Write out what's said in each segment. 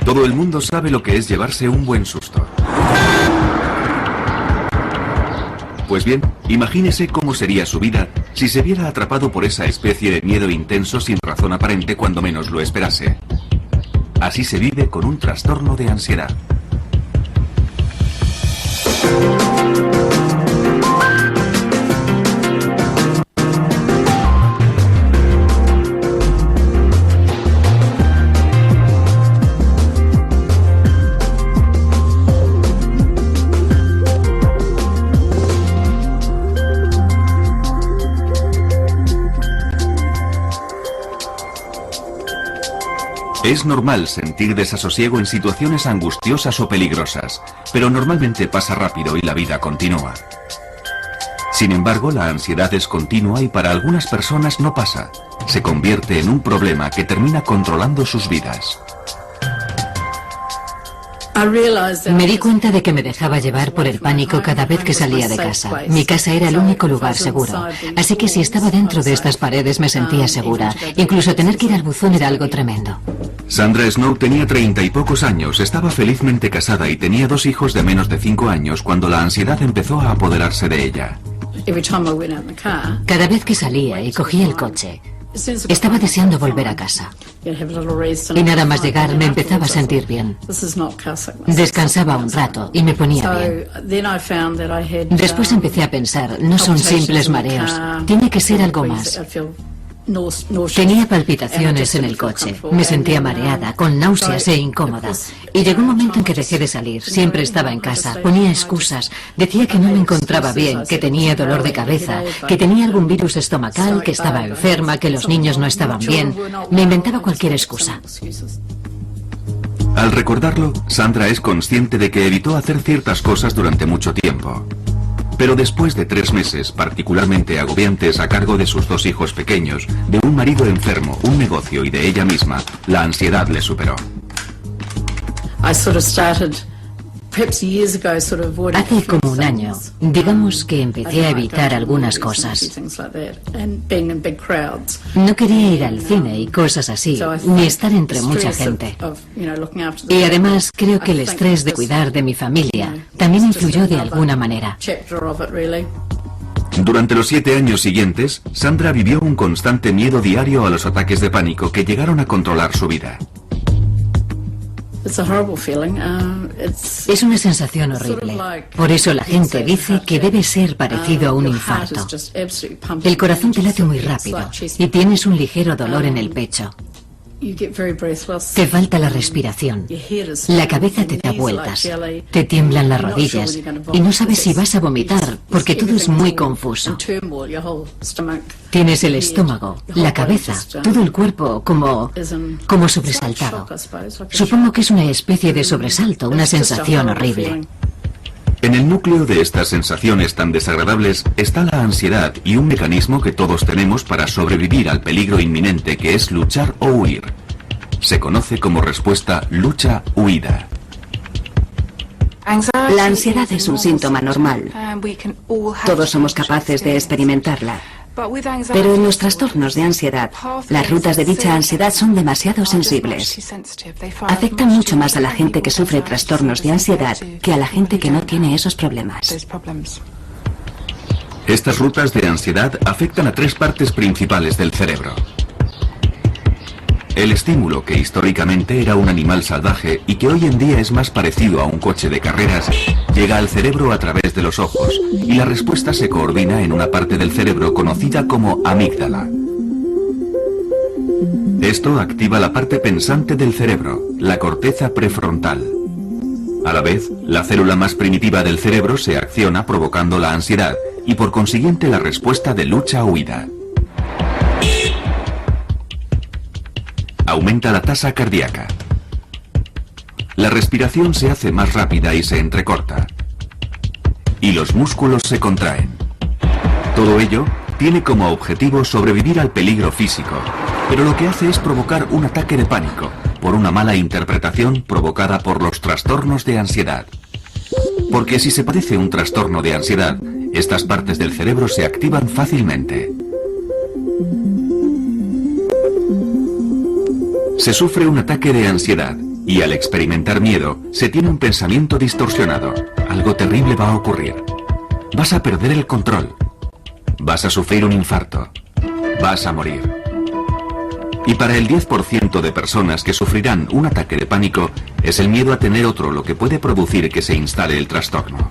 Todo el mundo sabe lo que es llevarse un buen susto. Pues bien, imagínese cómo sería su vida si se viera atrapado por esa especie de miedo intenso sin razón aparente cuando menos lo esperase. Así se vive con un trastorno de ansiedad. Es normal sentir desasosiego en situaciones angustiosas o peligrosas, pero normalmente pasa rápido y la vida continúa. Sin embargo, la ansiedad es continua y para algunas personas no pasa. Se convierte en un problema que termina controlando sus vidas. Me di cuenta de que me dejaba llevar por el pánico cada vez que salía de casa. Mi casa era el único lugar seguro, así que si estaba dentro de estas paredes me sentía segura. Incluso tener que ir al buzón era algo tremendo. Sandra Snow tenía 30 y pocos años, estaba felizmente casada y tenía 2 hijos de menos de 5 años cuando la ansiedad empezó a apoderarse de ella. Cada vez que salía y cogía el coche, estaba deseando volver a casa. Y nada más llegar me empezaba a sentir bien. Descansaba un rato y me ponía bien. Después empecé a pensar, no son simples mareos, tiene que ser algo más. Tenía palpitaciones en el coche, me sentía mareada, con náuseas e incómoda. Y llegó un momento en que dejé de salir, siempre estaba en casa, ponía excusas, decía que no me encontraba bien, que tenía dolor de cabeza, que tenía algún virus estomacal, que estaba enferma, que los niños no estaban bien. Me inventaba cualquier excusa. Al recordarlo, Sandra es consciente de que evitó hacer ciertas cosas durante mucho tiempo. Pero después de 3 meses particularmente agobiantes a cargo de sus 2 hijos pequeños, de un marido enfermo, un negocio y de ella misma, la ansiedad le superó. Hace como un año, digamos que empecé a evitar algunas cosas. No quería ir al cine y cosas así, ni estar entre mucha gente. Y además creo que el estrés de cuidar de mi familia también influyó de alguna manera. Durante los 7 años siguientes, Sandra vivió un constante miedo diario a los ataques de pánico que llegaron a controlar su vida. Es una sensación horrible. Por eso la gente dice que debe ser parecido a un infarto. El corazón te late muy rápido y tienes un ligero dolor en el pecho. Te falta la respiración, la cabeza te da vueltas, te tiemblan las rodillas y no sabes si vas a vomitar porque todo es muy confuso. Tienes el estómago, la cabeza, todo el cuerpo como sobresaltado. Supongo que es una especie de sobresalto, una sensación horrible. En el núcleo de estas sensaciones tan desagradables está la ansiedad y un mecanismo que todos tenemos para sobrevivir al peligro inminente que es luchar o huir. Se conoce como respuesta lucha-huida. La ansiedad es un síntoma normal. Todos somos capaces de experimentarla. Pero en los trastornos de ansiedad, las rutas de dicha ansiedad son demasiado sensibles. Afectan mucho más a la gente que sufre trastornos de ansiedad que a la gente que no tiene esos problemas. Estas rutas de ansiedad afectan a 3 partes principales del cerebro. El estímulo, que históricamente era un animal salvaje y que hoy en día es más parecido a un coche de carreras, llega al cerebro a través de los ojos y la respuesta se coordina en una parte del cerebro conocida como amígdala. Esto activa la parte pensante del cerebro, la corteza prefrontal. A la vez, la célula más primitiva del cerebro se acciona provocando la ansiedad y por consiguiente la respuesta de lucha-huida. Aumenta la tasa cardíaca. La respiración se hace más rápida y se entrecorta. Y los músculos se contraen. Todo ello tiene como objetivo sobrevivir al peligro físico, pero lo que hace es provocar un ataque de pánico, por una mala interpretación provocada por los trastornos de ansiedad. Porque si se padece un trastorno de ansiedad, estas partes del cerebro se activan fácilmente. Se sufre un ataque de ansiedad Y al experimentar miedo, se tiene un pensamiento distorsionado. Algo terrible va a ocurrir. Vas a perder el control. Vas a sufrir un infarto. Vas a morir. Y para el 10% de personas que sufrirán un ataque de pánico, es el miedo a tener otro lo que puede producir que se instale el trastorno.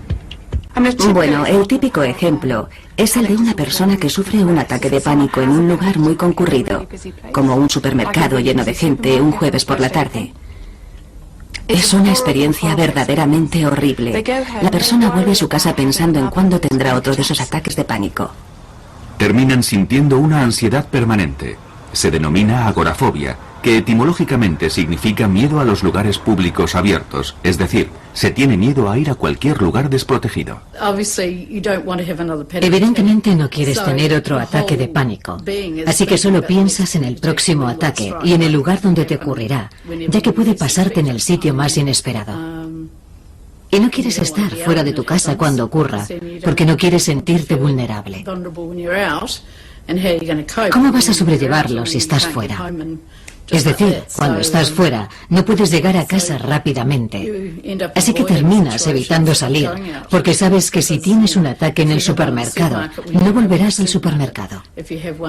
Bueno, el típico ejemplo es el de una persona que sufre un ataque de pánico en un lugar muy concurrido, como un supermercado lleno de gente un jueves por la tarde. Es una experiencia verdaderamente horrible. La persona vuelve a su casa pensando en cuándo tendrá otro de esos ataques de pánico. Terminan sintiendo una ansiedad permanente. Se denomina agorafobia, que etimológicamente significa miedo a los lugares públicos abiertos, es decir, se tiene miedo a ir a cualquier lugar desprotegido. Evidentemente no quieres tener otro ataque de pánico, así que solo piensas en el próximo ataque y en el lugar donde te ocurrirá, ya que puede pasarte en el sitio más inesperado. Y no quieres estar fuera de tu casa cuando ocurra, porque no quieres sentirte vulnerable. ¿Cómo vas a sobrellevarlo si estás fuera? Es decir, cuando estás fuera, no puedes llegar a casa rápidamente. Así que terminas evitando salir, porque sabes que si tienes un ataque en el supermercado, no volverás al supermercado.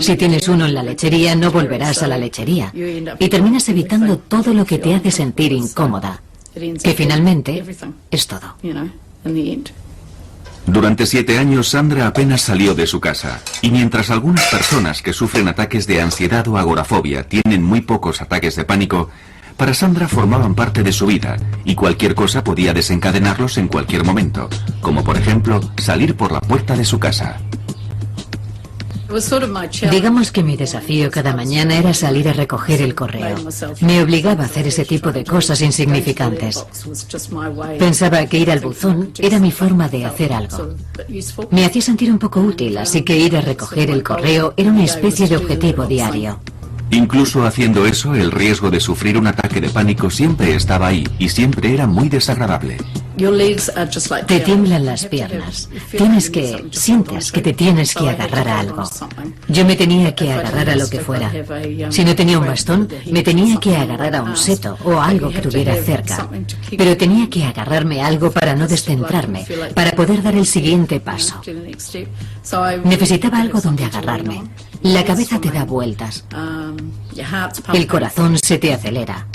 Si tienes uno en la lechería, no volverás a la lechería. Y terminas evitando todo lo que te hace sentir incómoda, que finalmente es todo. Durante 7 años, Sandra apenas salió de su casa, y mientras algunas personas que sufren ataques de ansiedad o agorafobia tienen muy pocos ataques de pánico, para Sandra formaban parte de su vida, y cualquier cosa podía desencadenarlos en cualquier momento, como por ejemplo, salir por la puerta de su casa. Digamos que mi desafío cada mañana era salir a recoger el correo. Me obligaba a hacer ese tipo de cosas insignificantes. Pensaba que ir al buzón era mi forma de hacer algo. Me hacía sentir un poco útil, así que ir a recoger el correo era una especie de objetivo diario. Incluso haciendo eso, el riesgo de sufrir un ataque de pánico siempre estaba ahí y siempre era muy desagradable. Te tiemblan las piernas. Sientes que te tienes que agarrar a algo. Yo me tenía que agarrar a lo que fuera. Si no tenía un bastón, me tenía que agarrar a un seto o a algo que tuviera cerca. Pero tenía que agarrarme a algo para no descentrarme, para poder dar el siguiente paso. Necesitaba algo donde agarrarme. La cabeza te da vueltas. El corazón se te acelera.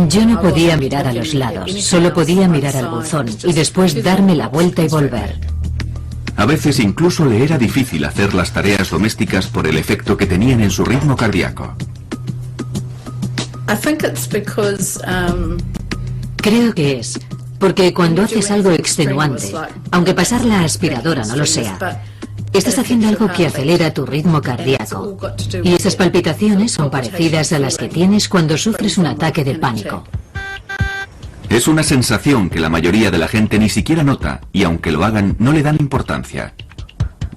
Yo no podía mirar a los lados, solo podía mirar al buzón y después darme la vuelta y volver. A veces incluso le era difícil hacer las tareas domésticas por el efecto que tenían en su ritmo cardíaco. Creo que es porque cuando haces algo extenuante, aunque pasar la aspiradora no lo sea, estás haciendo algo que acelera tu ritmo cardíaco. Y esas palpitaciones son parecidas a las que tienes cuando sufres un ataque de pánico. Es una sensación que la mayoría de la gente ni siquiera nota, y aunque lo hagan, no le dan importancia.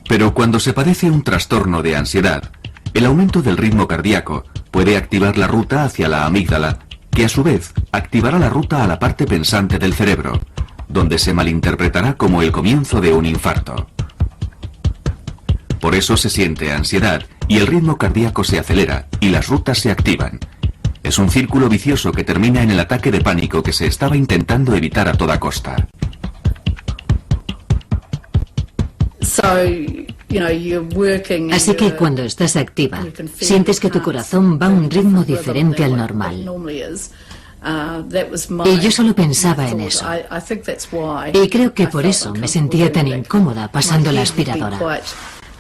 Pero cuando se padece un trastorno de ansiedad, el aumento del ritmo cardíaco puede activar la ruta hacia la amígdala, que a su vez activará la ruta a la parte pensante del cerebro, donde se malinterpretará como el comienzo de un infarto. Por eso se siente ansiedad y el ritmo cardíaco se acelera y las rutas se activan. Es un círculo vicioso que termina en el ataque de pánico que se estaba intentando evitar a toda costa. Así que cuando estás activa, sientes que tu corazón va a un ritmo diferente al normal. Y yo solo pensaba en eso. Y creo que por eso me sentía tan incómoda pasando la aspiradora.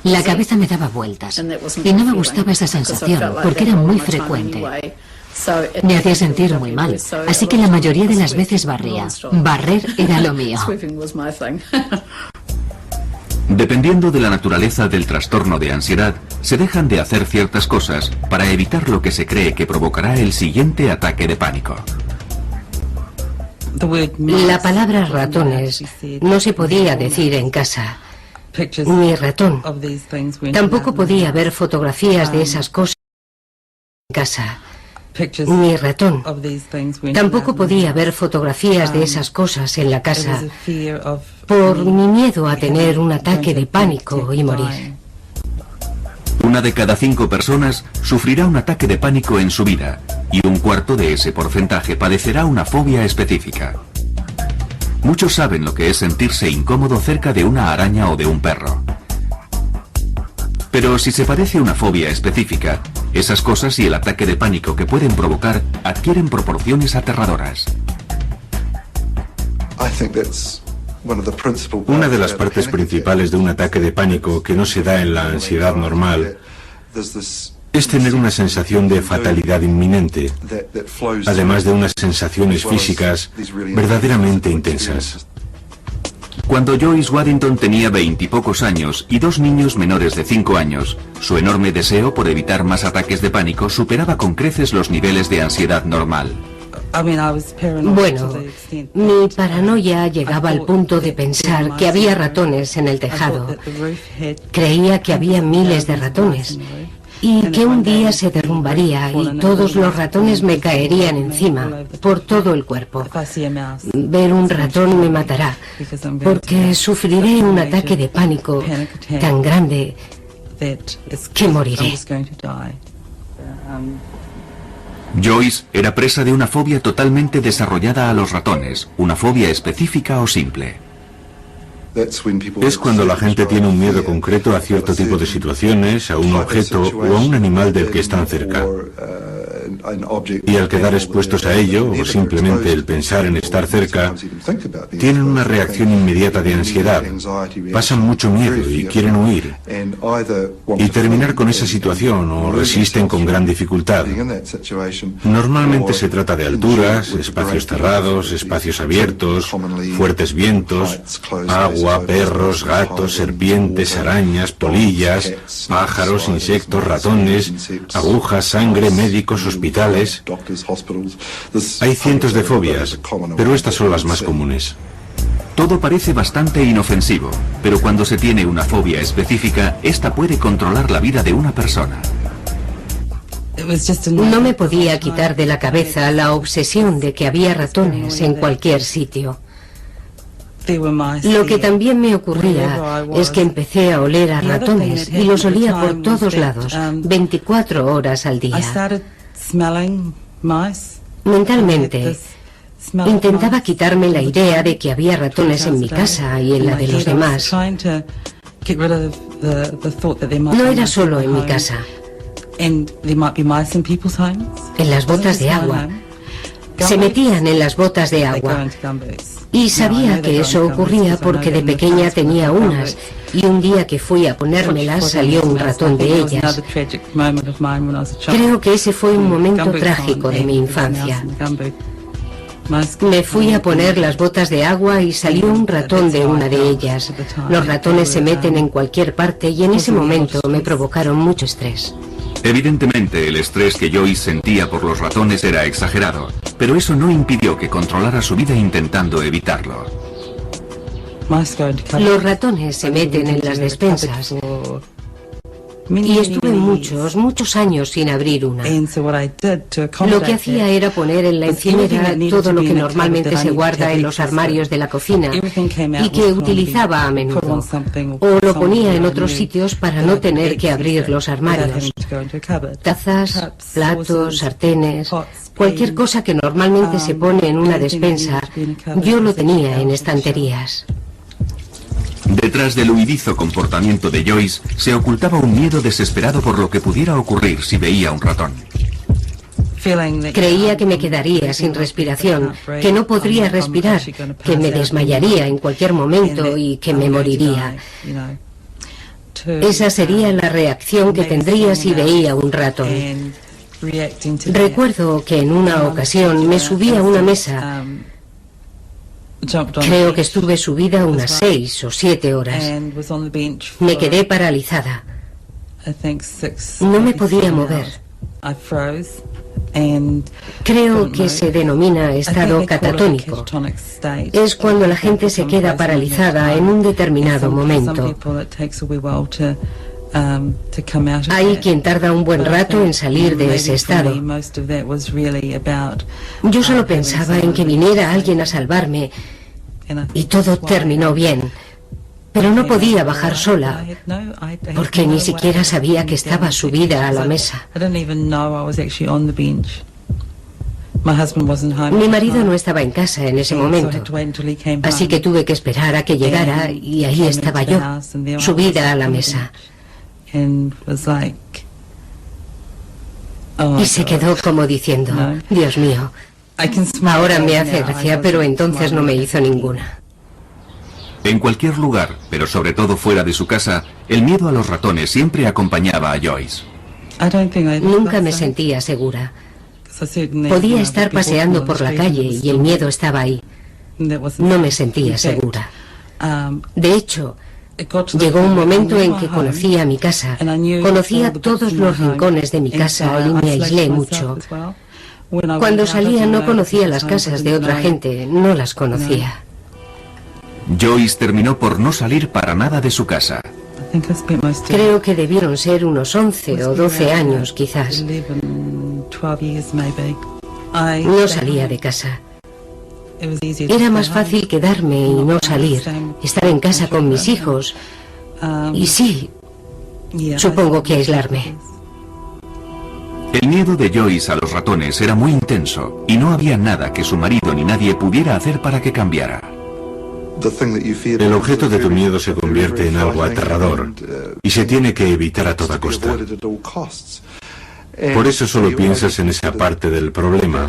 La cabeza me daba vueltas y no me gustaba esa sensación porque era muy frecuente. Me hacía sentir muy mal, así que la mayoría de las veces barría. Barrer era lo mío. Dependiendo de la naturaleza del trastorno de ansiedad, se dejan de hacer ciertas cosas para evitar lo que se cree que provocará el siguiente ataque de pánico. La palabra ratones no se podía decir en casa. Ni ratón. Tampoco podía ver fotografías de esas cosas en casa. Ni ratón. Tampoco podía ver fotografías de esas cosas en la casa por mi miedo a tener un ataque de pánico y morir. Una de cada 5 personas sufrirá un ataque de pánico en su vida y un cuarto de ese porcentaje padecerá una fobia específica. Muchos saben lo que es sentirse incómodo cerca de una araña o de un perro. Pero si se padece una fobia específica, esas cosas y el ataque de pánico que pueden provocar adquieren proporciones aterradoras. Una de las partes principales de un ataque de pánico que no se da en la ansiedad normal es tener una sensación de fatalidad inminente, además de unas sensaciones físicas verdaderamente intensas. Cuando Joyce Waddington tenía 20 y pocos años y 2 niños menores de 5 años, su enorme deseo por evitar más ataques de pánico superaba con creces los niveles de ansiedad normal. Bueno, mi paranoia llegaba al punto de pensar que había ratones en el tejado. Creía que había miles de ratones y que un día se derrumbaría y todos los ratones me caerían encima, por todo el cuerpo. Ver un ratón me matará, porque sufriré un ataque de pánico tan grande que moriré. Joyce era presa de una fobia totalmente desarrollada a los ratones, una fobia específica o simple. Es cuando la gente tiene un miedo concreto a cierto tipo de situaciones, a un objeto o a un animal del que están cerca. Y al quedar expuestos a ello, o simplemente el pensar en estar cerca, tienen una reacción inmediata de ansiedad, pasan mucho miedo y quieren huir, y terminar con esa situación o resisten con gran dificultad. Normalmente se trata de alturas, espacios cerrados, espacios abiertos, fuertes vientos, agua, perros, gatos, serpientes, arañas, polillas, pájaros, insectos, ratones, agujas, sangre, médicos, hospitales. Hay cientos de fobias, pero estas son las más comunes. Todo parece bastante inofensivo, pero cuando se tiene una fobia específica, esta puede controlar la vida de una persona. No me podía quitar de la cabeza la obsesión de que había ratones en cualquier sitio. Lo que también me ocurría es que empecé a oler a ratones y los olía por todos lados, 24 horas al día. Mentalmente, intentaba quitarme la idea de que había ratones en mi casa y en la de los demás. No era solo en mi casa. En las botas de agua. Se metían en las botas de agua. Y sabía que eso ocurría porque de pequeña tenía unas, y un día que fui a ponérmelas salió un ratón de ellas. Creo que ese fue un momento trágico de mi infancia. Me fui a poner las botas de agua y salió un ratón de una de ellas. Los ratones se meten en cualquier parte y en ese momento me provocaron mucho estrés. Evidentemente, el estrés que Joyce sentía por los ratones era exagerado, pero eso no impidió que controlara su vida intentando evitarlo. Los ratones se meten en las despensas y estuve muchos años sin abrir una. Lo que hacía era poner en la encimera todo lo que normalmente se guarda en los armarios de la cocina y que utilizaba a menudo, o lo ponía en otros sitios para no tener que abrir los armarios. Tazas, platos, sartenes, cualquier cosa que normalmente se pone en una despensa, yo lo tenía en estanterías. Detrás del huidizo comportamiento de Joyce se ocultaba un miedo desesperado por lo que pudiera ocurrir si veía un ratón. Creía que me quedaría sin respiración, que no podría respirar, que me desmayaría en cualquier momento y que me moriría. Esa sería la reacción que tendría si veía un ratón. Recuerdo que en una ocasión me subí a una mesa. Creo que estuve subida unas 6 o 7 horas. Me quedé paralizada. No me podía mover. Creo que se denomina estado catatónico. Es cuando la gente se queda paralizada en un determinado momento. Hay quien tarda un buen rato en salir de ese estado. Yo solo pensaba en que viniera alguien a salvarme y todo terminó bien. Pero no podía bajar sola, porque ni siquiera sabía que estaba subida a la mesa. Mi marido no estaba en casa en ese momento, así que tuve que esperar a que llegara y ahí estaba yo, subida a la mesa. Y se quedó como diciendo, Dios mío, ahora me hace gracia, pero entonces no me hizo ninguna. En cualquier lugar, pero sobre todo fuera de su casa, el miedo a los ratones siempre acompañaba a Joyce. Nunca me sentía segura. Podía estar paseando por la calle y el miedo estaba ahí. No me sentía segura. De hecho, llegó un momento en que conocía mi casa, conocía todos los rincones de mi casa y me aislé mucho. Cuando salía no conocía las casas de otra gente, no las conocía. Joyce terminó por no salir para nada de su casa. Creo que debieron ser unos 11 o 12 años, quizás. No salía de casa. Era más fácil quedarme y no salir, estar en casa con mis hijos. Y sí, supongo que aislarme. El miedo de Joyce a los ratones era muy intenso y no había nada que su marido ni nadie pudiera hacer para que cambiara. El objeto de tu miedo se convierte en algo aterrador y se tiene que evitar a toda costa. Por eso solo piensas en esa parte del problema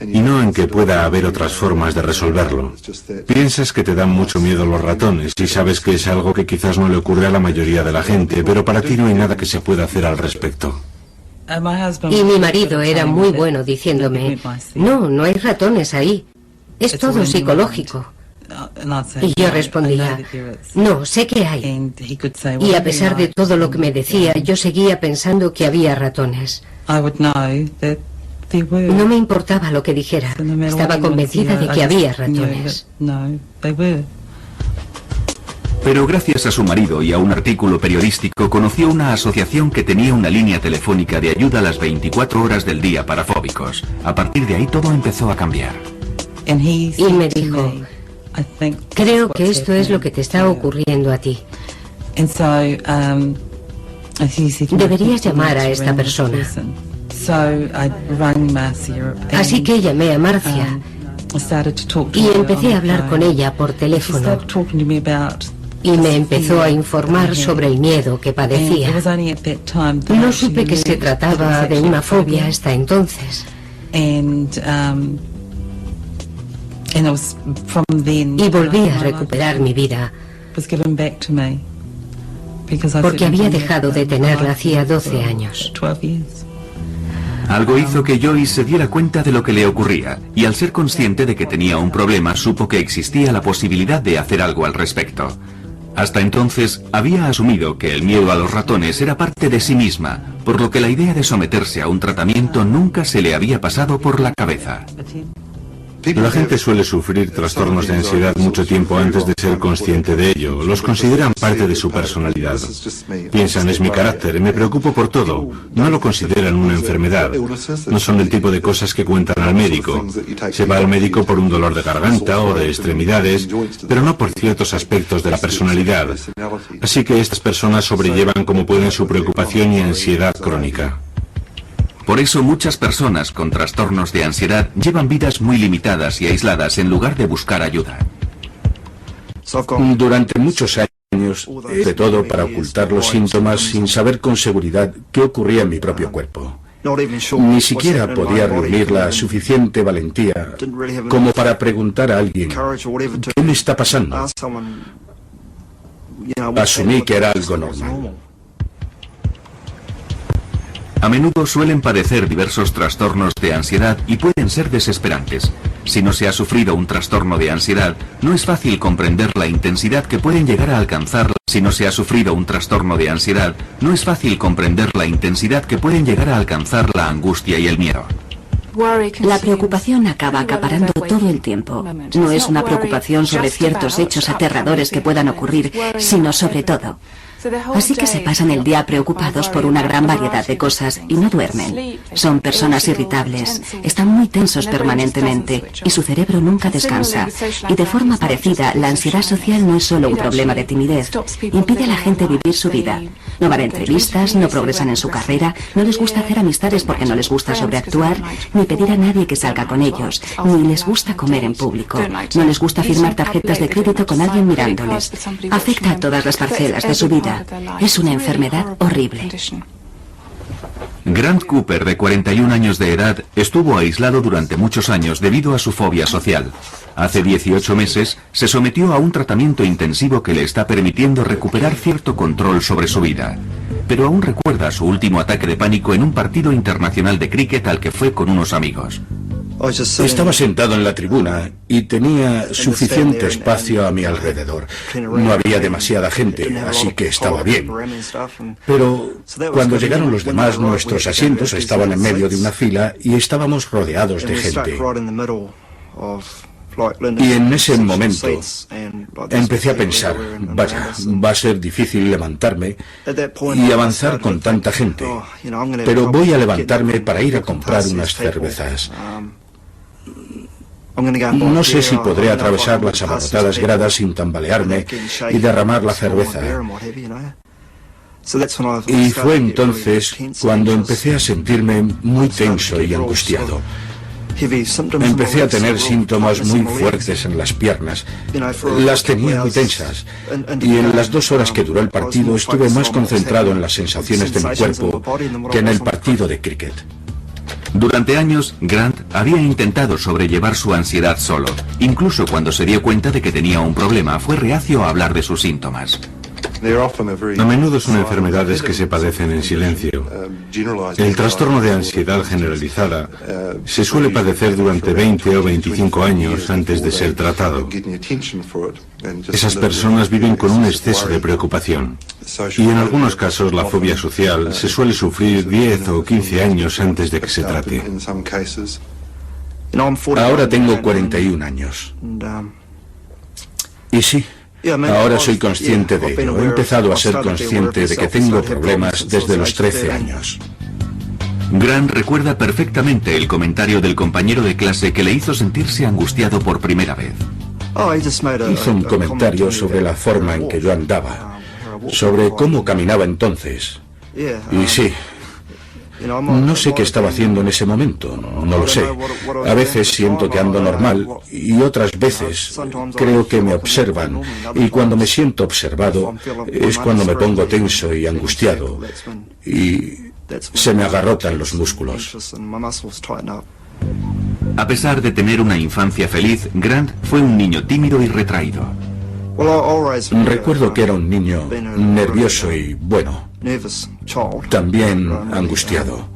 y no en que pueda haber otras formas de resolverlo. Piensas que te dan mucho miedo los ratones y sabes que es algo que quizás no le ocurre a la mayoría de la gente, pero para ti no hay nada que se pueda hacer al respecto. Y mi marido era muy bueno diciéndome, no hay ratones ahí, es todo psicológico. Y yo respondía, no, sé que hay. Y a pesar de todo lo que me decía, yo seguía pensando que había ratones. No me importaba lo que dijera, estaba convencida de que había ratones. Pero gracias a su marido y a un artículo periodístico conoció una asociación que tenía una línea telefónica de ayuda a las 24 horas del día para fóbicos. A partir de ahí todo empezó a cambiar. Y me dijo, creo que esto es lo que te está ocurriendo a ti. Deberías llamar a esta persona. Así que llamé a Marcia y empecé a hablar con ella por teléfono. Y me empezó a informar sobre el miedo que padecía. No supe que se trataba de una fobia hasta entonces. Y volví a recuperar mi vida, porque había dejado de tenerla hacía 12 años. Algo hizo que Joyce se diera cuenta de lo que le ocurría, y al ser consciente de que tenía un problema, supo que existía la posibilidad de hacer algo al respecto. Hasta entonces, había asumido que el miedo a los ratones era parte de sí misma, por lo que la idea de someterse a un tratamiento nunca se le había pasado por la cabeza. La gente suele sufrir trastornos de ansiedad mucho tiempo antes de ser consciente de ello. Los consideran parte de su personalidad. Piensan, es mi carácter, me preocupo por todo. No lo consideran una enfermedad. No son el tipo de cosas que cuentan al médico. Se va al médico por un dolor de garganta o de extremidades, pero no por ciertos aspectos de la personalidad. Así que estas personas sobrellevan como pueden su preocupación y ansiedad crónica. Por eso muchas personas con trastornos de ansiedad llevan vidas muy limitadas y aisladas en lugar de buscar ayuda. Durante muchos años hice todo para ocultar los síntomas sin saber con seguridad qué ocurría en mi propio cuerpo. Ni siquiera podía reunir la suficiente valentía como para preguntar a alguien, ¿qué me está pasando? Asumí que era algo normal. A menudo suelen padecer diversos trastornos de ansiedad y pueden ser desesperantes. Si no se ha sufrido un trastorno de ansiedad, no es fácil comprender la intensidad que pueden llegar a alcanzar. Si no se ha sufrido un trastorno de ansiedad, no es fácil comprender la intensidad que pueden llegar a alcanzar la angustia y el miedo. La preocupación acaba acaparando todo el tiempo. No es una preocupación sobre ciertos hechos aterradores que puedan ocurrir, sino sobre todo. Así que se pasan el día preocupados por una gran variedad de cosas y no duermen. Son personas irritables, están muy tensos permanentemente y su cerebro nunca descansa. Y de forma parecida, la ansiedad social no es solo un problema de timidez, impide a la gente vivir su vida. No van a entrevistas, no progresan en su carrera, no les gusta hacer amistades porque no les gusta sobreactuar, ni pedir a nadie que salga con ellos, ni les gusta comer en público, no les gusta firmar tarjetas de crédito con alguien mirándoles. Afecta a todas las parcelas de su vida. Es una enfermedad horrible. Grant Cooper, de 41 años de edad, estuvo aislado durante muchos años debido a su fobia social. Hace 18 meses se sometió a un tratamiento intensivo que le está permitiendo recuperar cierto control sobre su vida. Pero aún recuerda su último ataque de pánico en un partido internacional de cricket al que fue con unos amigos. Estaba sentado en la tribuna y tenía suficiente espacio a mi alrededor. No había demasiada gente, así que estaba bien. Pero cuando llegaron los demás, nuestros asientos estaban en medio de una fila y estábamos rodeados de gente. Y en ese momento empecé a pensar, vaya, va a ser difícil levantarme y avanzar con tanta gente, pero voy a levantarme para ir a comprar unas cervezas. No sé si podré atravesar las abarrotadas gradas sin tambalearme y derramar la cerveza. Y fue entonces cuando empecé a sentirme muy tenso y angustiado. Empecé a tener síntomas muy fuertes en las piernas. Las tenía muy tensas. Y en las 2 horas que duró el partido estuve más concentrado en las sensaciones de mi cuerpo que en el partido de cricket. Durante años, Grant había intentado sobrellevar su ansiedad solo. Incluso cuando se dio cuenta de que tenía un problema, fue reacio a hablar de sus síntomas. A menudo son enfermedades que se padecen en silencio. El trastorno de ansiedad generalizada se suele padecer durante 20 o 25 años antes de ser tratado. Esas personas viven con un exceso de preocupación. Y en algunos casos la fobia social se suele sufrir 10 o 15 años antes de que se trate. Ahora tengo 41 años. Y sí, ahora soy consciente de ello. He empezado a ser consciente de que tengo problemas desde los 13 años. Grant recuerda perfectamente el comentario del compañero de clase que le hizo sentirse angustiado por primera vez. Hizo un comentario sobre la forma en que yo andaba, sobre cómo caminaba entonces. Y sí, no sé qué estaba haciendo en ese momento, no lo sé. A veces siento que ando normal y otras veces creo que me observan. Y cuando me siento observado es cuando me pongo tenso y angustiado y se me agarrotan los músculos. A pesar de tener una infancia feliz, Grant fue un niño tímido y retraído. Recuerdo que era un niño nervioso y, bueno, también angustiado.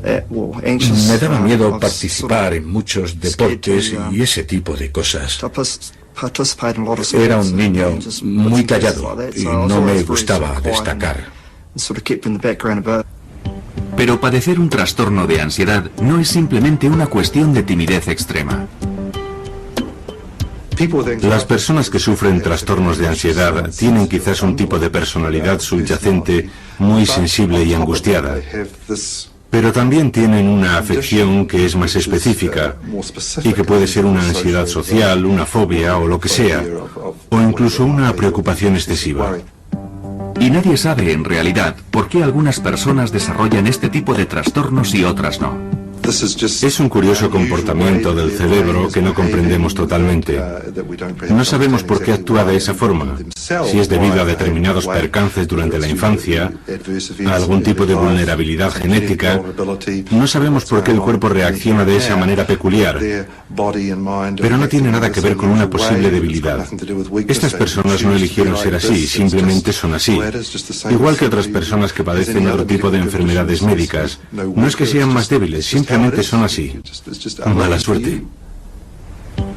Me daba miedo participar en muchos deportes y ese tipo de cosas. Era un niño muy callado y no me gustaba destacar. Pero padecer un trastorno de ansiedad no es simplemente una cuestión de timidez extrema. Las personas que sufren trastornos de ansiedad tienen quizás un tipo de personalidad subyacente muy sensible y angustiada, pero también tienen una afección que es más específica y que puede ser una ansiedad social, una fobia o lo que sea, o incluso una preocupación excesiva. Y nadie sabe en realidad por qué algunas personas desarrollan este tipo de trastornos y otras no. Es un curioso comportamiento del cerebro que no comprendemos totalmente. No sabemos por qué actúa de esa forma, si es debido a determinados percances durante la infancia, a algún tipo de vulnerabilidad genética. No sabemos por qué el cuerpo reacciona de esa manera peculiar, pero no tiene nada que ver con una posible debilidad. Estas personas no eligieron ser así, simplemente son así. Igual que otras personas que padecen otro tipo de enfermedades médicas. No es que sean más débiles, simplemente son así. Mala suerte.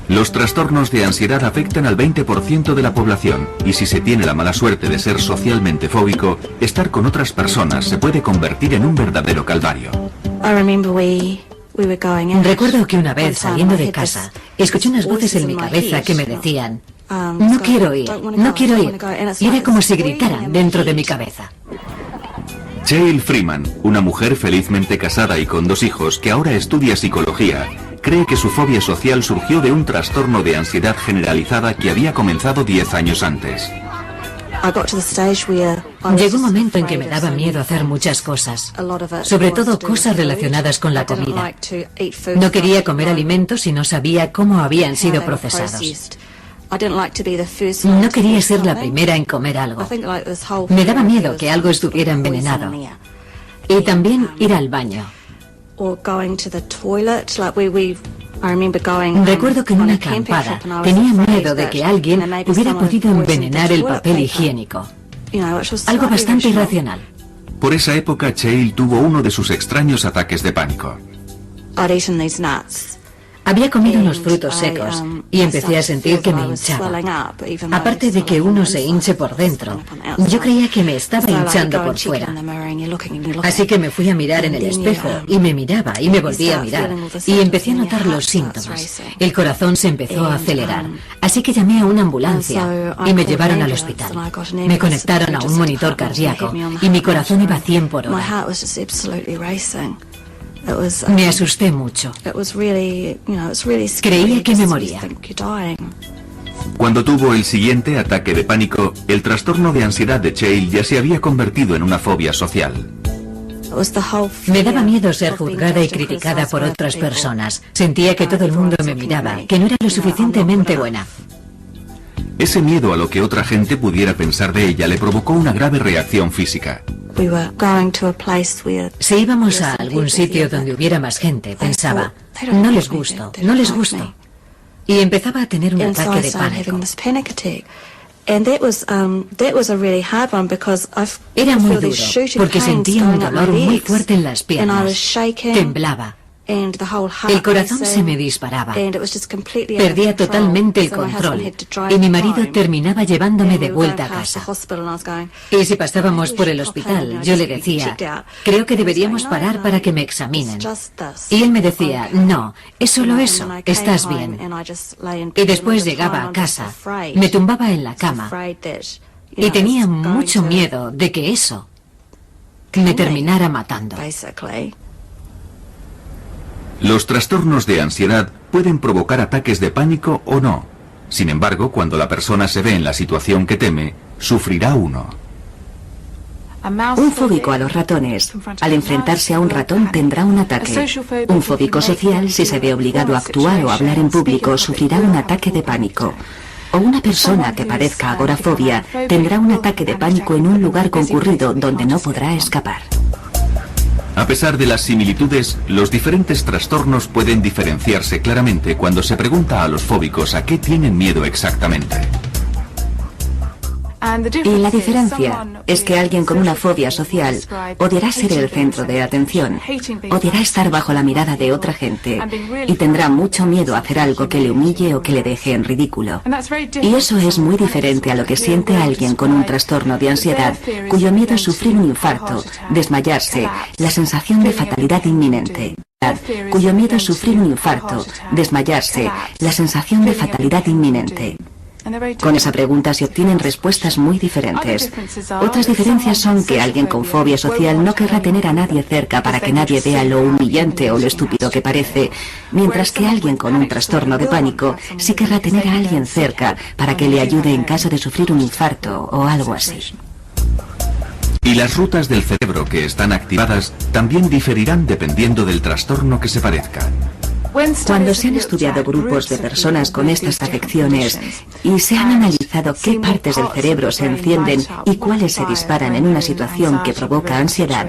Los trastornos de ansiedad afectan al 20% de la población, y si se tiene la mala suerte de ser socialmente fóbico, estar con otras personas se puede convertir en un verdadero calvario. Recuerdo que una vez, saliendo de casa, escuché unas voces en mi cabeza que me decían: No quiero ir, no quiero ir. Y era como si gritaran dentro de mi cabeza. Cheryl Freeman, una mujer felizmente casada y con 2 hijos que ahora estudia psicología, cree que su fobia social surgió de un trastorno de ansiedad generalizada que había comenzado 10 años antes. Llegó un momento en que me daba miedo hacer muchas cosas, sobre todo cosas relacionadas con la comida. No quería comer alimentos si no sabía cómo habían sido procesados. No quería ser la primera en comer algo. Me daba miedo que algo estuviera envenenado. Y también ir al baño. Recuerdo que en una acampada tenía miedo de que alguien hubiera podido envenenar el papel higiénico. Algo bastante irracional. Por esa época, Cheryl tuvo uno de sus extraños ataques de pánico. Había comido unos frutos secos y empecé a sentir que me hinchaba. Aparte de que uno se hinche por dentro, yo creía que me estaba hinchando por fuera. Así que me fui a mirar en el espejo y me miraba y me volví a mirar y empecé a notar los síntomas. El corazón se empezó a acelerar, así que llamé a una ambulancia y me llevaron al hospital. Me conectaron a un monitor cardíaco y mi corazón iba a 100 por hora. Me asusté mucho. Creía que me moría. Cuando tuvo el siguiente ataque de pánico, el trastorno de ansiedad de Cheryl ya se había convertido en una fobia social. Me daba miedo ser juzgada y criticada por otras personas. Sentía que todo el mundo me miraba, que no era lo suficientemente buena. Ese miedo a lo que otra gente pudiera pensar de ella le provocó una grave reacción física. Si íbamos a algún sitio donde hubiera más gente, pensaba, no les gusto, no les gusto. Y empezaba a tener un ataque de pánico. Era muy duro, porque sentía un dolor muy fuerte en las piernas. Temblaba. El corazón se me disparaba. Perdía totalmente el control y mi marido terminaba llevándome de vuelta a casa. Y si pasábamos por el hospital, yo le decía, creo que deberíamos parar para que me examinen. Y él me decía, no, es solo eso, estás bien. Y después llegaba a casa, me tumbaba en la cama y tenía mucho miedo de que eso me terminara matando. Los trastornos de ansiedad pueden provocar ataques de pánico o no. Sin embargo, cuando la persona se ve en la situación que teme, sufrirá uno. Un fóbico a los ratones, al enfrentarse a un ratón, tendrá un ataque. Un fóbico social, si se ve obligado a actuar o hablar en público, sufrirá un ataque de pánico. O una persona que padezca agorafobia tendrá un ataque de pánico en un lugar concurrido donde no podrá escapar. A pesar de las similitudes, los diferentes trastornos pueden diferenciarse claramente cuando se pregunta a los fóbicos a qué tienen miedo exactamente. Y la diferencia es que alguien con una fobia social odiará ser el centro de atención, odiará estar bajo la mirada de otra gente y tendrá mucho miedo a hacer algo que le humille o que le deje en ridículo. Y eso es muy diferente a lo que siente alguien con un trastorno de ansiedad, cuyo miedo es sufrir un infarto, desmayarse, la sensación de fatalidad inminente. Cuyo miedo es sufrir un infarto, desmayarse, la sensación de fatalidad inminente. Con esa pregunta se obtienen respuestas muy diferentes. Otras diferencias son que alguien con fobia social no querrá tener a nadie cerca para que nadie vea lo humillante o lo estúpido que parece, mientras que alguien con un trastorno de pánico sí querrá tener a alguien cerca para que le ayude en caso de sufrir un infarto o algo así. Y las rutas del cerebro que están activadas también diferirán dependiendo del trastorno que se padezca. Cuando se han estudiado grupos de personas con estas afecciones y se han analizado qué partes del cerebro se encienden y cuáles se disparan en una situación que provoca ansiedad,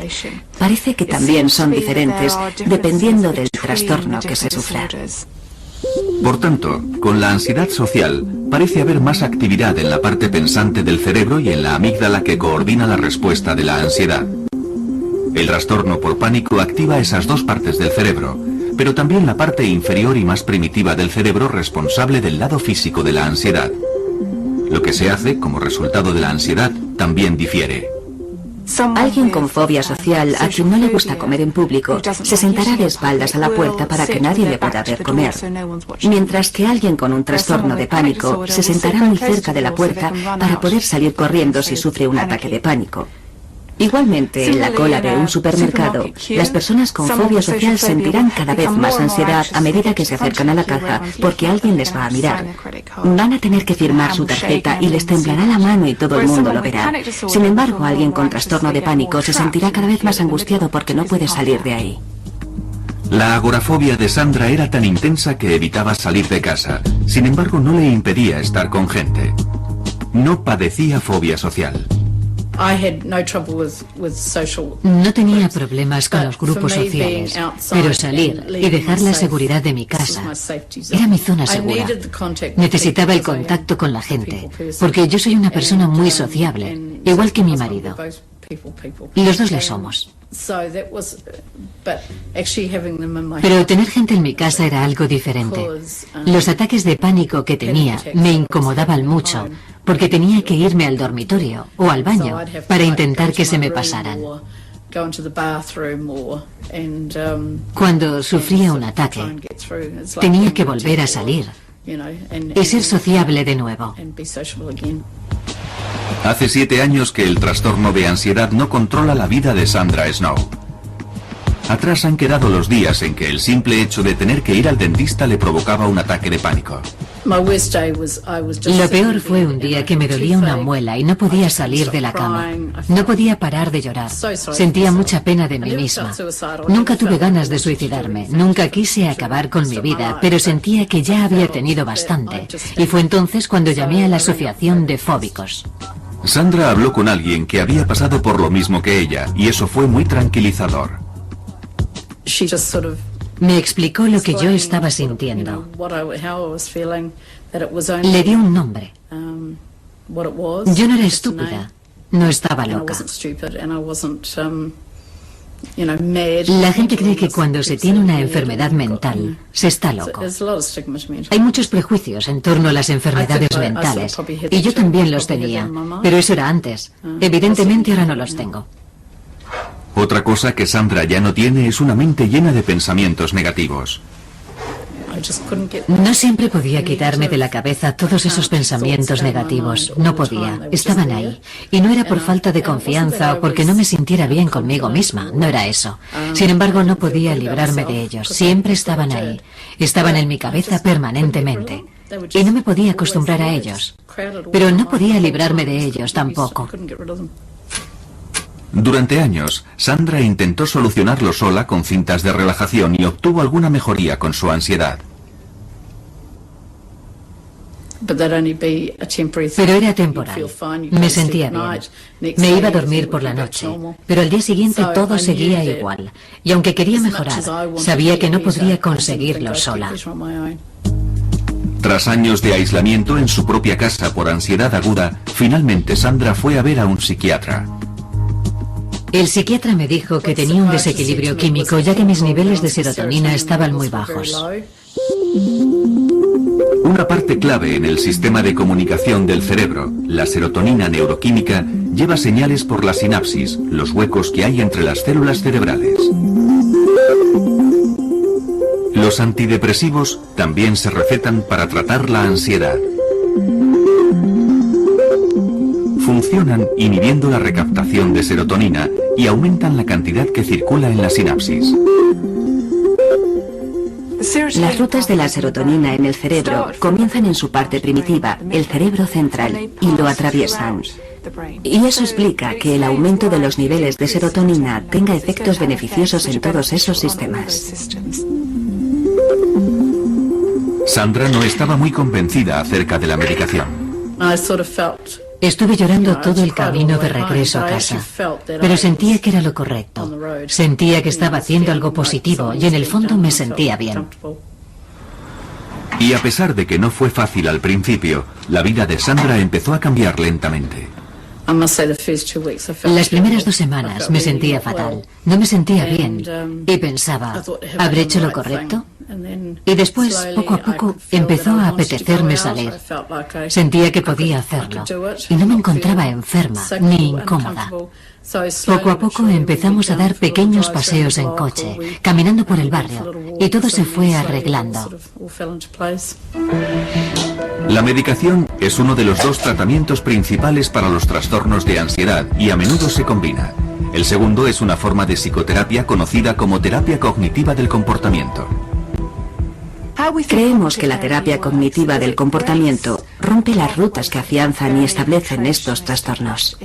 parece que también son diferentes dependiendo del trastorno que se sufra. Por tanto, con la ansiedad social, parece haber más actividad en la parte pensante del cerebro y en la amígdala que coordina la respuesta de la ansiedad. El trastorno por pánico activa esas dos partes del cerebro, pero también la parte inferior y más primitiva del cerebro responsable del lado físico de la ansiedad. Lo que se hace como resultado de la ansiedad también difiere. Alguien con fobia social, a quien no le gusta comer en público, se sentará de espaldas a la puerta para que nadie le pueda ver comer. Mientras que alguien con un trastorno de pánico se sentará muy cerca de la puerta para poder salir corriendo si sufre un ataque de pánico. Igualmente, en la cola de un supermercado, las personas con fobia social sentirán cada vez más ansiedad a medida que se acercan a la caja porque alguien les va a mirar. Van a tener que firmar su tarjeta y les temblará la mano y todo el mundo lo verá. Sin embargo, alguien con trastorno de pánico se sentirá cada vez más angustiado porque no puede salir de ahí. La agorafobia de Sandra era tan intensa que evitaba salir de casa. Sin embargo, no le impedía estar con gente. No padecía fobia social. No tenía problemas con los grupos sociales, pero salir y dejar la seguridad de mi casa era mi zona segura. Necesitaba el contacto con la gente, porque yo soy una persona muy sociable, igual que mi marido. Los dos lo somos. Pero tener gente en mi casa era algo diferente. Los ataques de pánico que tenía me incomodaban mucho, porque tenía que irme al dormitorio o al baño para intentar que se me pasaran. Cuando sufría un ataque, tenía que volver a salir y ser sociable de nuevo. Hace 7 años que el trastorno de ansiedad no controla la vida de Sandra Snow. Atrás han quedado los días en que el simple hecho de tener que ir al dentista le provocaba un ataque de pánico. Lo peor fue un día que me dolía una muela y no podía salir de la cama. No podía parar de llorar. Sentía mucha pena de mí misma. Nunca tuve ganas de suicidarme. Nunca quise acabar con mi vida, pero sentía que ya había tenido bastante. Y fue entonces cuando llamé a la Asociación de Fóbicos. Sandra habló con alguien que había pasado por lo mismo que ella, y eso fue muy tranquilizador. Me explicó lo que yo estaba sintiendo. Le di un nombre. Yo no era estúpida, no estaba loca. La gente cree que cuando se tiene una enfermedad mental, se está loco. Hay muchos prejuicios en torno a las enfermedades mentales, y yo también los tenía, pero eso era antes. Evidentemente ahora no los tengo. Otra cosa que Sandra ya no tiene es una mente llena de pensamientos negativos. No siempre podía quitarme de la cabeza todos esos pensamientos negativos. No podía. Estaban ahí. Y no era por falta de confianza o porque no me sintiera bien conmigo misma. No era eso. Sin embargo, no podía librarme de ellos. Siempre estaban ahí. Estaban en mi cabeza permanentemente. Y no me podía acostumbrar a ellos. Pero no podía librarme de ellos tampoco. Durante años, Sandra intentó solucionarlo sola con cintas de relajación y obtuvo alguna mejoría con su ansiedad. Pero era temporal. Me sentía bien. Me iba a dormir por la noche, pero al día siguiente todo seguía igual. Y aunque quería mejorar, sabía que no podría conseguirlo sola. Tras años de aislamiento en su propia casa por ansiedad aguda, finalmente Sandra fue a ver a un psiquiatra. El psiquiatra me dijo que tenía un desequilibrio químico, ya que mis niveles de serotonina estaban muy bajos. Una parte clave en el sistema de comunicación del cerebro, la serotonina neuroquímica, lleva señales por la sinapsis, los huecos que hay entre las células cerebrales. Los antidepresivos también se recetan para tratar la ansiedad. Funcionan inhibiendo la recaptación de serotonina y aumentan la cantidad que circula en la sinapsis. Las rutas de la serotonina en el cerebro comienzan en su parte primitiva, el cerebro central, y lo atraviesan. Y eso explica que el aumento de los niveles de serotonina tenga efectos beneficiosos en todos esos sistemas. Sandra no estaba muy convencida acerca de la medicación. Estuve llorando todo el camino de regreso a casa, pero sentía que era lo correcto. Sentía que estaba haciendo algo positivo y en el fondo me sentía bien. Y a pesar de que no fue fácil al principio, la vida de Sandra empezó a cambiar lentamente. Las primeras 2 semanas me sentía fatal, no me sentía bien y pensaba, ¿habré hecho lo correcto? Y después, poco a poco, empezó a apetecerme salir. Sentía que podía hacerlo y no me encontraba enferma ni incómoda. Poco a poco empezamos a dar pequeños paseos en coche, caminando por el barrio, y todo se fue arreglando. La medicación es uno de los dos tratamientos principales para los trastornos de ansiedad y a menudo se combina. El segundo es una forma de psicoterapia conocida como terapia cognitiva del comportamiento. Creemos que la terapia cognitiva del comportamiento rompe las rutas que afianzan y establecen estos trastornos.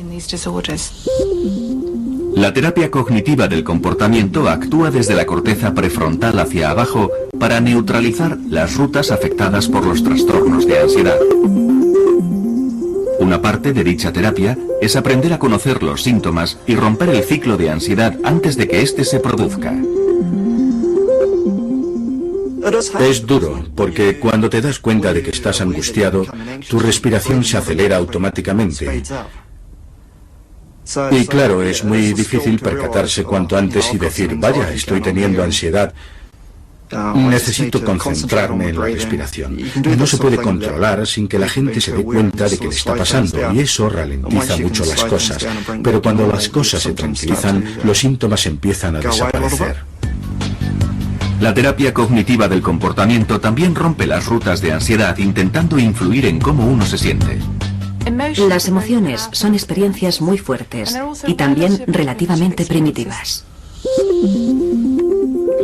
La terapia cognitiva del comportamiento actúa desde la corteza prefrontal hacia abajo para neutralizar las rutas afectadas por los trastornos de ansiedad. Una parte de dicha terapia es aprender a conocer los síntomas y romper el ciclo de ansiedad antes de que éste se produzca. Es duro, porque cuando te das cuenta de que estás angustiado, tu respiración se acelera automáticamente. Y claro, es muy difícil percatarse cuanto antes y decir, vaya, estoy teniendo ansiedad. Necesito concentrarme en la respiración. No se puede controlar sin que la gente se dé cuenta de que le está pasando, y eso ralentiza mucho las cosas. Pero cuando las cosas se tranquilizan, los síntomas empiezan a desaparecer. La terapia cognitiva del comportamiento también rompe las rutas de ansiedad intentando influir en cómo uno se siente. Las emociones son experiencias muy fuertes y también relativamente primitivas.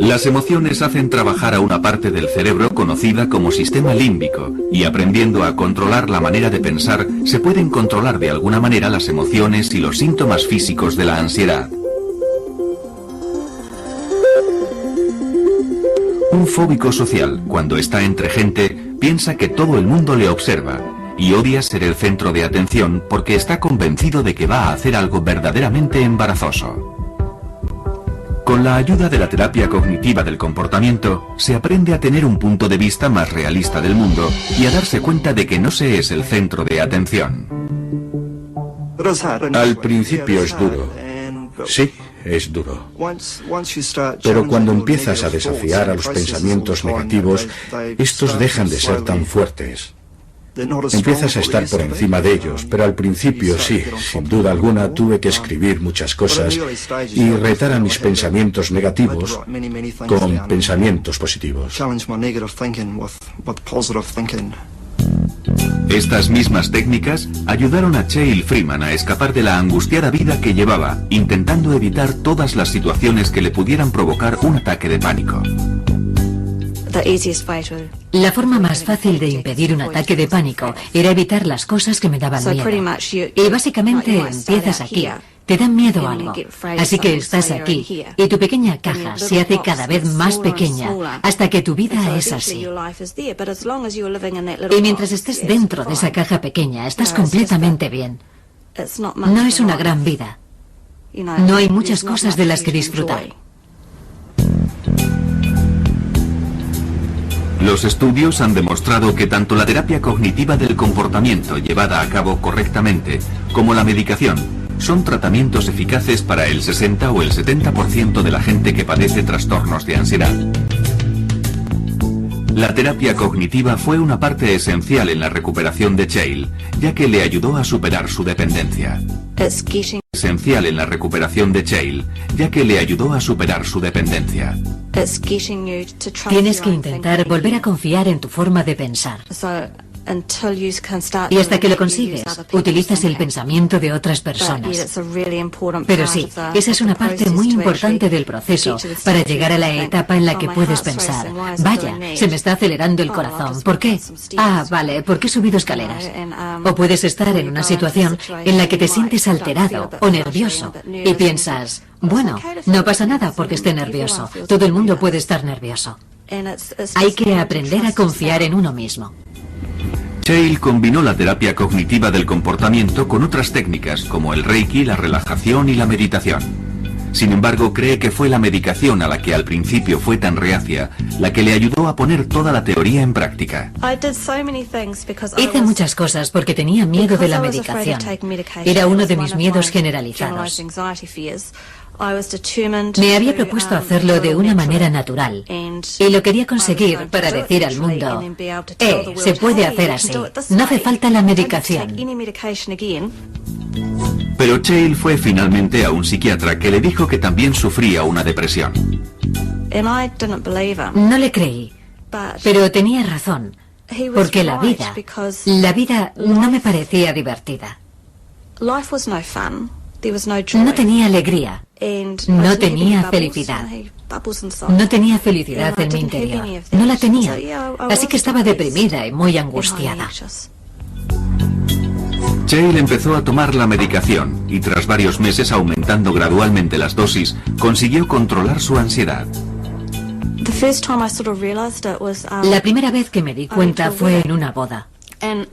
Las emociones hacen trabajar a una parte del cerebro conocida como sistema límbico, y aprendiendo a controlar la manera de pensar, se pueden controlar de alguna manera las emociones y los síntomas físicos de la ansiedad. Un fóbico social, cuando está entre gente, piensa que todo el mundo le observa y odia ser el centro de atención porque está convencido de que va a hacer algo verdaderamente embarazoso. Con la ayuda de la terapia cognitiva del comportamiento, se aprende a tener un punto de vista más realista del mundo y a darse cuenta de que no se es el centro de atención. Al principio es duro. Sí, es duro. Pero cuando empiezas a desafiar a los pensamientos negativos, estos dejan de ser tan fuertes. Empiezas a estar por encima de ellos, pero al principio sí, sin duda alguna tuve que escribir muchas cosas y retar a mis pensamientos negativos con pensamientos positivos. Estas mismas técnicas ayudaron a Cheryl Freeman a escapar de la angustiada vida que llevaba, intentando evitar todas las situaciones que le pudieran provocar un ataque de pánico. La forma más fácil de impedir un ataque de pánico era evitar las cosas que me daban miedo. Y básicamente empiezas aquí. Te da miedo algo, así que estás aquí, y tu pequeña caja se hace cada vez más pequeña, hasta que tu vida es así. Y mientras estés dentro de esa caja pequeña, estás completamente bien. No es una gran vida. No hay muchas cosas de las que disfrutar. Los estudios han demostrado que tanto la terapia cognitiva del comportamiento llevada a cabo correctamente, como la medicación, son tratamientos eficaces para el 60 o el 70% de la gente que padece trastornos de ansiedad. La terapia cognitiva fue una parte esencial en la recuperación de Cheryl, ya que le ayudó a superar su dependencia. Esencial en la recuperación de Cheryl, ya que le ayudó a superar su dependencia. Tienes que intentar volver a confiar en tu forma de pensar. Y hasta que lo consigues, utilizas el pensamiento de otras personas. Pero sí, esa es una parte muy importante del proceso para llegar a la etapa en la que puedes pensar, vaya, se me está acelerando el corazón, ¿por qué? Ah, vale, porque he subido escaleras. O puedes estar en una situación en la que te sientes alterado o nervioso y piensas, bueno, no pasa nada porque esté nervioso, todo el mundo puede estar nervioso. Hay que aprender a confiar en uno mismo. Cheryl combinó la terapia cognitiva del comportamiento con otras técnicas como el Reiki, la relajación y la meditación. Sin embargo, cree que fue la medicación a la que al principio fue tan reacia la que le ayudó a poner toda la teoría en práctica. Hice muchas cosas porque tenía miedo de la medicación. Era uno de mis miedos generalizados. Me había propuesto hacerlo de una manera natural y lo quería conseguir para decir al mundo, se puede hacer así, no hace falta la medicación. Pero Cheryl fue finalmente a un psiquiatra que le dijo que también sufría una depresión. No le creí, pero tenía razón, porque la vida no me parecía divertida. No tenía alegría, no tenía felicidad. No tenía felicidad en mi interior, no la tenía, así que estaba deprimida y muy angustiada. Cheryl empezó a tomar la medicación y tras varios meses aumentando gradualmente las dosis, consiguió controlar su ansiedad. La primera vez que me di cuenta fue en una boda. En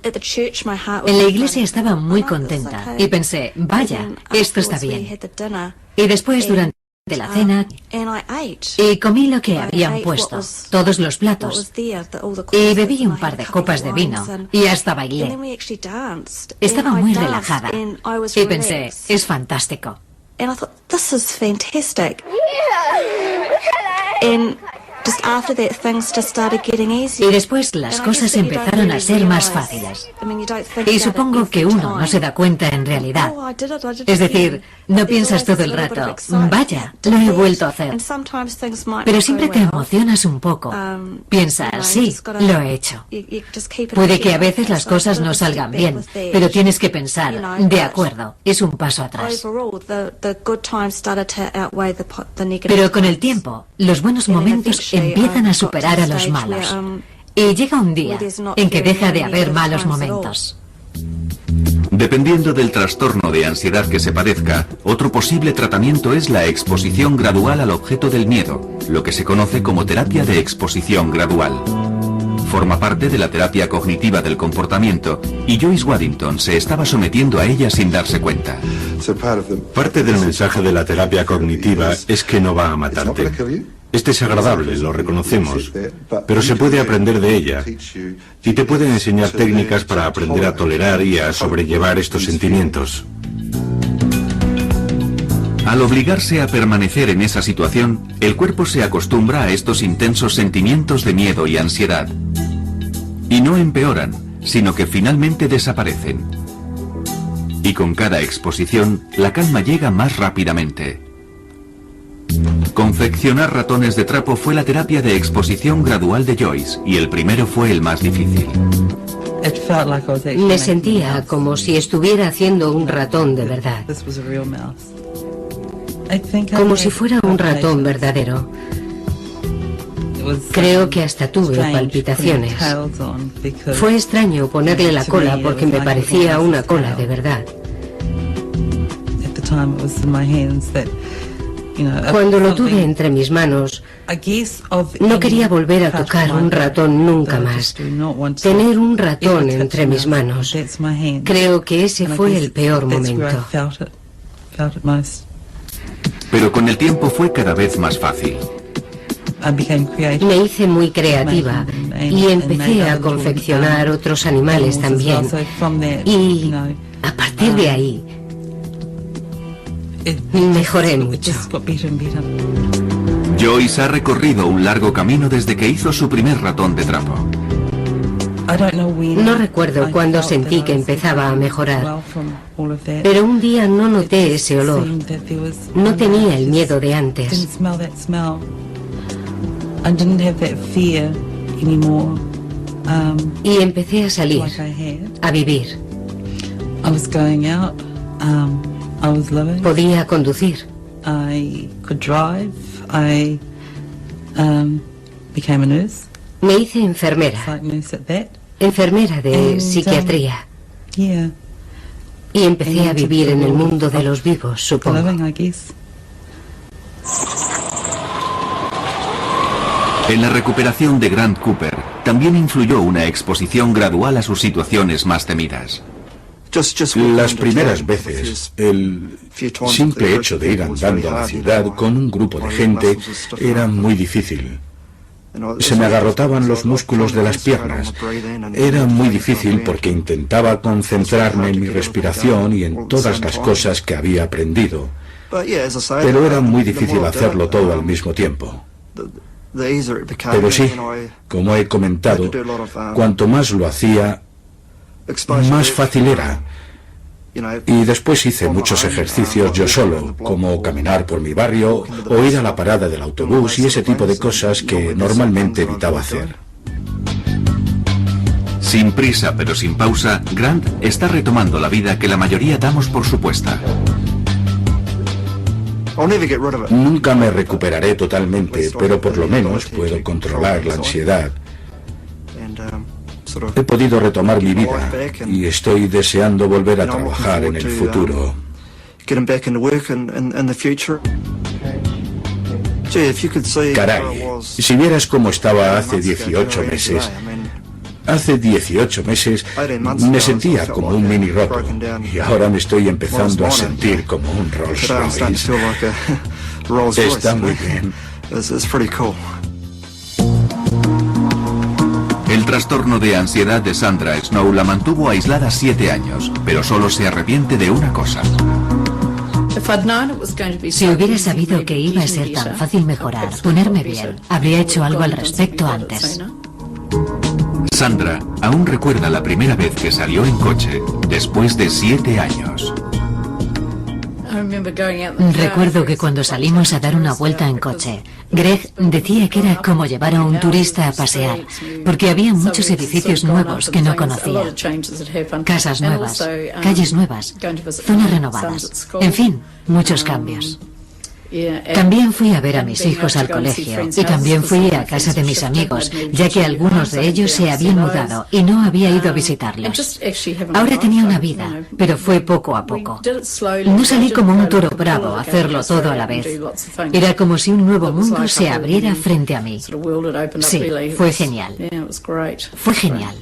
la iglesia estaba muy contenta y pensé, vaya, esto está bien. Y después durante la cena y comí lo que habían puesto, todos los platos, y bebí un par de copas de vino y hasta bailé. Estaba muy relajada y pensé, es fantástico. Y después las cosas empezaron a ser más fáciles. Y supongo que uno no se da cuenta en realidad. Es decir, no piensas todo el rato, vaya, lo he vuelto a hacer. Pero siempre te emocionas un poco. Piensas, sí, lo he hecho. Puede que a veces las cosas no salgan bien, pero tienes que pensar, de acuerdo, es un paso atrás. Pero con el tiempo, los buenos momentos empiezan a superar a los malos. Y llega un día en que deja de haber malos momentos. Dependiendo del trastorno de ansiedad que se padezca, otro posible tratamiento es la exposición gradual al objeto del miedo, lo que se conoce como terapia de exposición gradual. Forma parte de la terapia cognitiva del comportamiento y Joyce Waddington se estaba sometiendo a ella sin darse cuenta. Parte del mensaje de la terapia cognitiva es que no va a matarte. Es desagradable, lo reconocemos, pero se puede aprender de ella y te pueden enseñar técnicas para aprender a tolerar y a sobrellevar estos sentimientos. Al obligarse a permanecer en esa situación, el cuerpo se acostumbra a estos intensos sentimientos de miedo y ansiedad. Y no empeoran, sino que finalmente desaparecen. Y con cada exposición, la calma llega más rápidamente. Confeccionar ratones de trapo fue la terapia de exposición gradual de Joyce, y el primero fue el más difícil. Me sentía como si estuviera haciendo un ratón de verdad. Como si fuera un ratón verdadero. Creo que hasta tuve palpitaciones. Fue extraño ponerle la cola porque me parecía una cola de verdad. Cuando lo tuve entre mis manos, no quería volver a tocar un ratón nunca más. Tener un ratón entre mis manos. Creo que ese fue el peor momento. Pero con el tiempo fue cada vez más fácil. Me hice muy creativa y empecé a confeccionar otros animales también. Y a partir de ahí, mejoré mucho. Joyce ha recorrido un largo camino desde que hizo su primer ratón de trapo. No recuerdo cuándo sentí que empezaba a mejorar, pero un día no noté ese olor. No tenía el miedo de antes. Y empecé a salir, a vivir. Podía conducir. Me hice enfermera. Enfermera de psiquiatría. Y empecé a vivir en el mundo de los vivos, supongo. En la recuperación de Grant Cooper también influyó una exposición gradual a sus situaciones más temidas. Las primeras veces, el simple hecho de ir andando a la ciudad con un grupo de gente era muy difícil. Se me agarrotaban los músculos de las piernas. Era muy difícil porque intentaba concentrarme en mi respiración y en todas las cosas que había aprendido. pero era muy difícil hacerlo todo al mismo tiempo. Pero sí, como he comentado, cuanto más lo hacía, más fácil era. Y después hice muchos ejercicios yo solo, como caminar por mi barrio o ir a la parada del autobús y ese tipo de cosas que normalmente evitaba hacer. Sin prisa pero sin pausa, Grant está retomando la vida que la mayoría damos por supuesta. Nunca me recuperaré totalmente, pero por lo menos puedo controlar la ansiedad. He podido retomar mi vida y estoy deseando volver a trabajar en el futuro. Caray, si vieras cómo estaba hace 18 meses. Hace 18 meses me sentía como un mini roto y ahora me estoy empezando a sentir como un Rolls Royce. Está muy bien. El trastorno de ansiedad de Sandra Snow la mantuvo aislada 7 años, pero solo se arrepiente de una cosa. Si hubiera sabido que iba a ser tan fácil mejorar, ponerme bien, habría hecho algo al respecto antes. Sandra aún recuerda la primera vez que salió en coche, después de 7 años. Recuerdo que cuando salimos a dar una vuelta en coche, Greg decía que era como llevar a un turista a pasear, porque había muchos edificios nuevos que no conocía. Casas nuevas, calles nuevas, zonas renovadas, en fin, muchos cambios. También fui a ver a mis hijos al colegio y también fui a casa de mis amigos, ya que algunos de ellos se habían mudado y no había ido a visitarlos. Ahora tenía una vida, pero fue poco a poco. No salí como un toro bravo a hacerlo todo a la vez. Era como si un nuevo mundo se abriera frente a mí. Sí, fue genial. Fue genial.